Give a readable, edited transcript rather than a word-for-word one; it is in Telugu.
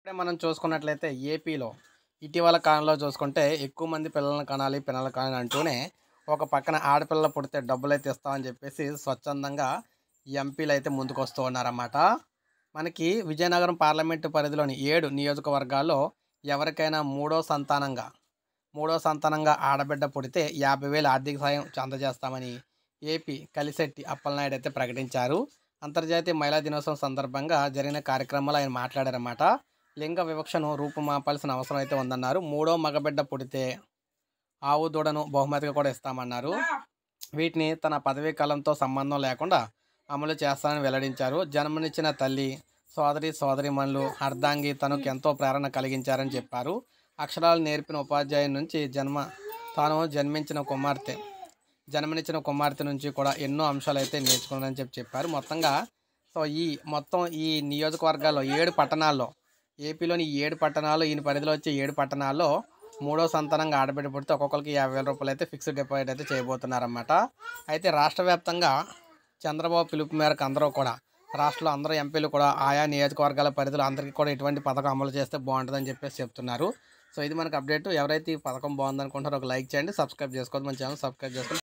ఇప్పుడే మనం చూసుకున్నట్లయితే ఏపీలో ఇటీవల కాలంలో చూసుకుంటే ఎక్కువ మంది పిల్లల్ని కనాలి పిల్లల్ని కనాలి అంటూనే ఒక పక్కన ఆడపిల్ల పుడితే డబ్బులైతే ఇస్తామని చెప్పేసి స్వచ్ఛందంగా ఎంపీలు అయితే ముందుకు వస్తూ ఉన్నారన్నమాట. మనకి విజయనగరం పార్లమెంటు పరిధిలోని 7 నియోజకవర్గాల్లో ఎవరికైనా మూడో సంతానంగా ఆడబిడ్డ పుడితే 50,000 ఆర్థిక సాయం అందజేస్తామని ఏపీ కలిశెట్టి అప్పలనాయుడు అయితే ప్రకటించారు. అంతర్జాతీయ మహిళా దినోత్సవం సందర్భంగా జరిగిన కార్యక్రమంలో ఆయన మాట్లాడారన్నమాట. లింగ వివక్షను రూపుమాపాల్సిన అవసరం అయితే ఉందన్నారు. మూడో మగబిడ్డ పుడితే ఆవు దూడను బహుమతిగా కూడా ఇస్తామన్నారు. వీటిని తన పదవీ కాలంతో సంబంధం లేకుండా అమలు చేస్తానని వెల్లడించారు. జన్మనిచ్చిన తల్లి, సోదరీమణులు, అర్ధాంగి తనకు ఎంతో ప్రేరణ కలిగించారని చెప్పారు. అక్షరాలు నేర్పిన ఉపాధ్యాయుని నుంచి తాను జన్మనిచ్చిన కుమార్తె నుంచి కూడా ఎన్నో అంశాలు అయితే నేర్చుకున్నానని చెప్పారు. మొత్తం ఈ నియోజకవర్గాల్లో 7 పట్టణాల్లో, ఏపీలోని 7 పట్టణాలు, ఈయన పరిధిలో వచ్చే 7 పట్టణాల్లో మూడో సంతానంగా ఆడబిడ్డ పుడితే ఒక్కొక్కరికి 50,000 రూపాయలు అయితే ఫిక్స్డ్ డిపాజిట్ అయితే చేయబోతున్నారన్నమాట. అయితే రాష్ట్ర వ్యాప్తంగా చంద్రబాబు పిలుపు మేరకు రాష్ట్రంలో అందరూ ఎంపీలు కూడా ఆయా నియోజకవర్గాల పరిధిలో అందరికీ కూడా ఇటువంటి పథకం అమలు చేస్తే బాగుంటుందని చెప్పేసి చెప్తున్నారు. సో ఇది మనకు అప్డేట్. ఎవరైతే ఈ పథకం బాగుందనుకుంటారో ఒక లైక్ చేయండి, సబ్స్క్రైబ్ చేసుకోవద్దు, మన ఛానల్ సబ్స్క్రైబ్ చేసుకోండి.